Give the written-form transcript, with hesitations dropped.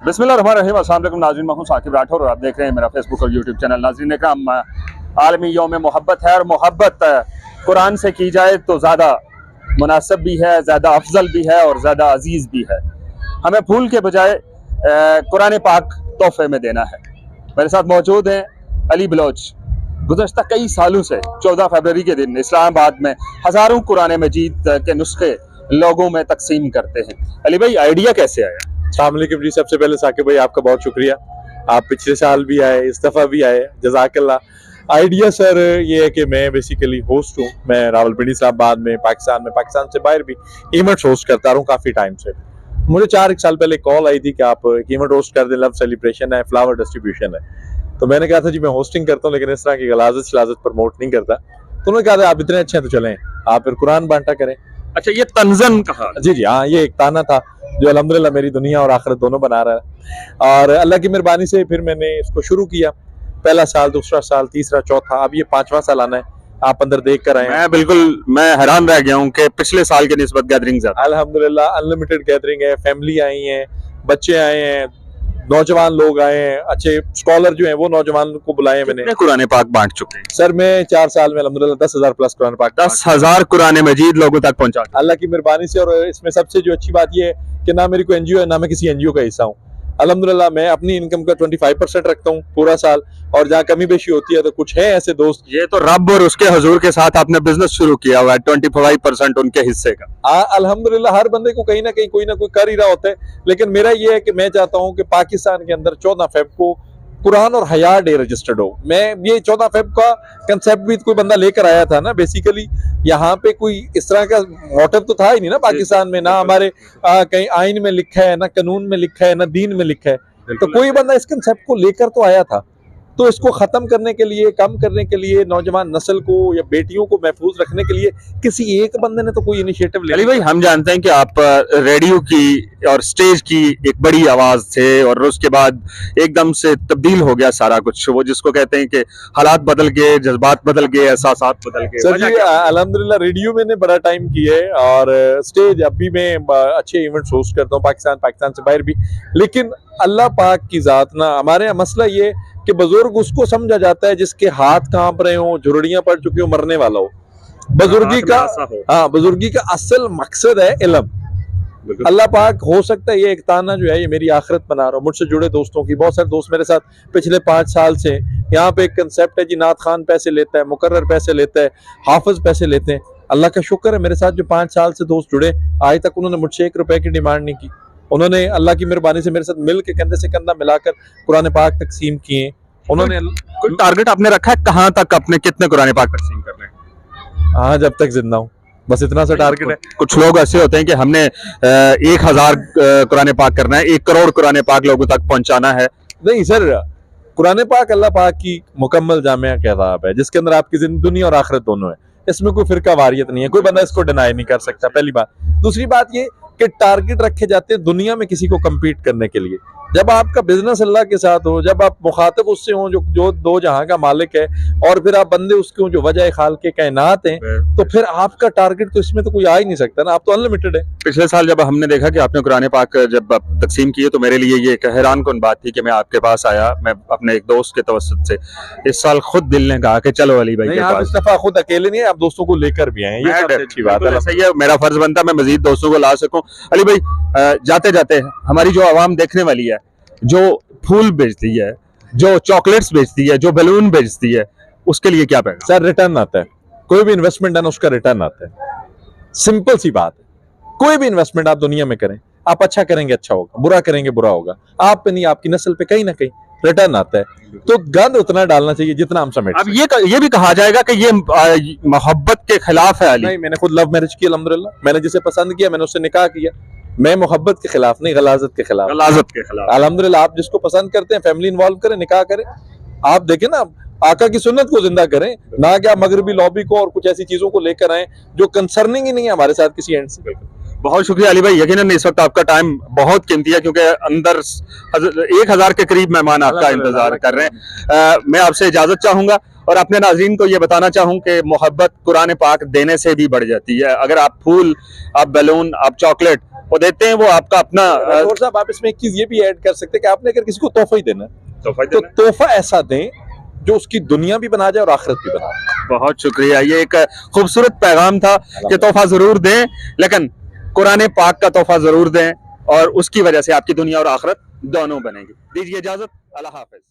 बिस्मिल्लाहिर्रहमानिर्रहीम। अस्सलाम वालेकुम नाज़रीन, मैं हूं साकिब राठौर और आप देख रहे हैं मेरा फेसबुक और यूट्यूब चैनल। नाज़रीन इकराम, आलमी यौम मोहब्बत है और मोहब्बत कुरान से की जाए तो ज़्यादा मुनासिब भी है, ज़्यादा अफजल भी है और ज़्यादा अजीज़ भी है। हमें फूल के बजाय कुरान पाक तोहफे में देना है। मेरे साथ मौजूद हैं अली बलोच। गुज़श्ता कई सालों से 14 फरवरी के दिन इस्लामाबाद में हज़ारों कुरान मजीद के नुस्खे लोगों में तकसीम करते हैं। अली भाई, आइडिया कैसे आया? अस्सलाम वालेकुम जी। सबसे पहले साकिब भाई आपका बहुत शुक्रिया, आप पिछले साल भी आए, इस दफ़ा भी आए, जज़ाकल्लाह। आइडिया सर ये है कि मैं बेसिकली होस्ट हूँ, मैं रावलपिंडी इस्लामाबाद में पाकिस्तान से बाहर भी इवेंट्स होस्ट करता रहा हूँ काफ़ी टाइम से। मुझे 4 साल पहले कॉल आई थी कि आप एक इवेंट होस्ट कर दें, लव सेलिब्रेशन है, फ्लावर डिस्ट्रीब्यूशन है। तो मैंने कहा था जी मैं होस्टिंग करता हूँ लेकिन इस तरह की गलाजत शलाजत प्रमोट नहीं करता। तो उन्होंने कहा था आप इतने अच्छे हैं तो चलें, आप फिर कुरान बांटा करें। अच्छा, ये तंजन कहा? जी जी हाँ, ये एक ताना था जो अल्हम्दुलिल्लाह मेरी दुनिया और आखिरत दोनों बना रहा है। और अल्लाह की मेहरबानी से फिर मैंने इसको शुरू किया। पहला साल, दूसरा साल, तीसरा, चौथा, अब ये 5वां साल आना है। आप अंदर देख कर आए। मैं हैरान रह गया हूँ कि पिछले साल के निस्बत गैदरिंग ज्यादा। अल्हम्दुलिल्लाह अनलिमिटेड गैदरिंग है, फैमिली आई है, बच्चे आए हैं, नौजवान लोग आए हैं, अच्छे स्कॉलर जो हैं वो नौजवान को बुलाए मैंने। कितने कुरान पाक बांट चुके हैं? सर मैं 4 साल में अल्हम्दुलिल्लाह 10,000 प्लस कुरान पाक, 10,000 कुरान मजीद लोगों तक पहुंचा अल्लाह की मेहरबानी से। और इसमें सबसे जो अच्छी बात ये है कि ना मेरी कोई एनजीओ है, ना मैं किसी एनजीओ का हिस्सा हूँ। अल्हम्दुलिल्लाह मैं अपनी इनकम का 25% रखता हूँ पूरा साल, और जहाँ कमी बेशी होती है तो कुछ है ऐसे दोस्त। ये तो रब और उसके हुजूर के साथ आपने बिजनेस शुरू किया हुआ है, 25% उनके हिस्से का। अल्हम्दुलिल्लाह हर बंदे को कहीं ना कहीं कोई ना कोई कर ही रहा होता है, लेकिन मेरा ये है कि मैं चाहता हूँ कि पाकिस्तान के अंदर 14 फेब को कुरान और हया डे रजिस्टर्ड हो। मैं ये 14 फेब का कंसेप्ट भी कोई बंदा लेकर आया था ना, बेसिकली यहाँ पे कोई इस तरह का मोटिव तो था ही नहीं ना पाकिस्तान में, ना हमारे कहीं आइन में लिखा है, ना कानून में लिखा है, ना दीन में लिखा है। तो कोई बंदा इस कंसेप्ट को लेकर तो आया था। तो इसको खत्म करने के लिए, कम करने के लिए, नौजवान नस्ल को या बेटियों को महफूज रखने के लिए किसी एक बंदे ने तो कोई इनिशिएटिव लिया। अली भाई, हम जानते हैं कि आप रेडियो की और स्टेज की एक बड़ी आवाज थे और उसके बाद एकदम से तब्दील हो गया सारा कुछ, वो जिसको कहते हैं कि हालात बदल गए, जज्बात बदल गए, एहसासात बदल गए। सर जी अल्हम्दुलिल्लाह रेडियो मैंने बड़ा टाइम किया है और स्टेज अब भी मैं अच्छे इवेंट्स होस्ट करता हूँ पाकिस्तान से बाहर भी। लेकिन अल्लाह पाक की जात ना, हमारे यहाँ मसला ये कि बुजुर्ग उसको समझा जाता है जिसके हाथ कांप रहे हो, झुर्ड़ियां पड़ चुकी हो, मरने वाला हो। बुजुर्गी का असल मकसद है इल्म। अल्लाह पाक हो सकता है ये एक ताना जो है ये मेरी आखिरत बना रहा हूँ। मुझसे जुड़े दोस्तों की, बहुत सारे दोस्त मेरे साथ पिछले 5 साल से यहाँ पे एक कंसेप्ट है जी, नात खान पैसे लेता है, मुकर्रर पैसे लेता है, हाफिज पैसे लेते हैं। अल्लाह का शुक्र है मेरे साथ जो 5 साल से दोस्त जुड़े, आज तक उन्होंने मुझसे 1 रुपए की डिमांड नहीं की। उन्होंने अल्लाह की मेहरबानी से मेरे साथ मिल के कंधे से कंधा मिलाकर कुरान पाक तकसीम किए। उन्होंने कोई टारगेट आपने रखा है कहाँ तक अपने कितने कुरान पाक तकसीम करने हैं? हाँ, जब तक जिंदा हूँ, बस इतना सा टारगेट है। कुछ लोग ऐसे होते हैं कि हमने 1,000 कुरान पाक करना है, 1 करोड़ कुरान पाक लोगों तक पहुंचाना है। नहीं सर, कुरान पाक अल्लाह पाक की मुकम्मल जामिया किताब है जिसके अंदर आपकी दुनिया और आखिरत दोनों है। इसमें कोई फिरका वारियत नहीं है, कोई बंदा इसको डिनाई नहीं कर सकता, पहली बात। दूसरी बात ये कि टारगेट रखे जाते हैं दुनिया में किसी को कम्पीट करने के लिए। जब आपका बिजनेस अल्लाह के साथ हो, जब आप मुखातिब उससे हो जो दो जहां का मालिक है, और फिर आप बंदे उसके हो जो वजह खाल के कायनात हैं, तो फिर आपका टारगेट तो इसमें तो कोई आ ही नहीं सकता ना, आप तो अनलिमिटेड है। पिछले साल जब हमने देखा कि आपने कुरान पाक जब तकसीम किए तो मेरे लिए ये एक हैरान कुन बात थी कि मैं आपके पास आया, मैं अपने एक दोस्त के तवस्सुत से। इस साल खुद दिल ने कहा कि चलो अली भाई के पास। इस दफा खुद अकेले नहीं है, आप दोस्तों को लेकर भी आए, ये सबसे अच्छी बात है। सही है, मेरा फर्ज बनता है मैं मजीद दोस्तों को ला सकूं। अली भाई, जाते जाते हमारी जो आवाम देखने वाली है, जो फूल बेचती है, जो चॉकलेट्स बेचती है, जो बैलून बेचती है, उसके लिए क्या पैगा? सर रिटर्न आता है, कोई भी इन्वेस्टमेंट है ना उसका रिटर्न आता है। सिंपल सी बात है, कोई भी इन्वेस्टमेंट आप दुनिया में करें, आप अच्छा करेंगे अच्छा होगा, बुरा करेंगे बुरा होगा। आप पे नहीं, आपकी नस्ल पे कहीं ना कहीं रिटर्न आता है। तो गंद उतना डालना चाहिए जितना हम समेट। अब ये भी कहा जाएगा कि ये मोहब्बत के खिलाफ है। अली नहीं, मैंने खुद लव मैरिज की अल्हम्दुलिल्लाह, मैंने जिसे पसंद किया मैंने उससे निकाह किया। मैं मोहब्बत के खिलाफ नहीं, गलाजत के खिलाफ। अल्हम्दुलिल्लाह आप जिसको पसंद करते हैं फैमिली इन्वॉल्व करें, निकाह करें। आप देखें ना, आका की सुन्नत को जिंदा करें, ना कि आप मगरबी लॉबी को और कुछ ऐसी चीजों को लेकर आए जो कंसर्निंग ही नहीं है हमारे साथ किसी एंड से। बहुत शुक्रिया अली भाई, यकीनन इस वक्त आपका टाइम बहुत कीमती है क्योंकि अंदर 1,000 के करीब मेहमान आपका इंतजार कर रहे हैं। मैं आपसे इजाजत चाहूंगा और अपने नाज़रीन को ये बताना चाहूँ कि मोहब्बत कुरान पाक देने से भी बढ़ जाती है। अगर आप फूल, आप बैलून, आप चॉकलेट वो देते हैं, वो आपका अपना राठौर साहब, आप इसमें एक चीज ये भी ऐड कर सकते हैं कि आपने अगर किसी को तोहफा ही देना है, तोहफा तो तोहफा ऐसा दें जो उसकी दुनिया भी बना जाए और आखिरत भी बना जाए। बहुत शुक्रिया, ये एक खूबसूरत पैगाम था कि तोहफा जरूर दें, लेकिन कुरान पाक का तोहफा जरूर दें और उसकी वजह से आपकी दुनिया और आखिरत दोनों बनेगी। दीजिए इजाजत, अल्लाह हाफिज।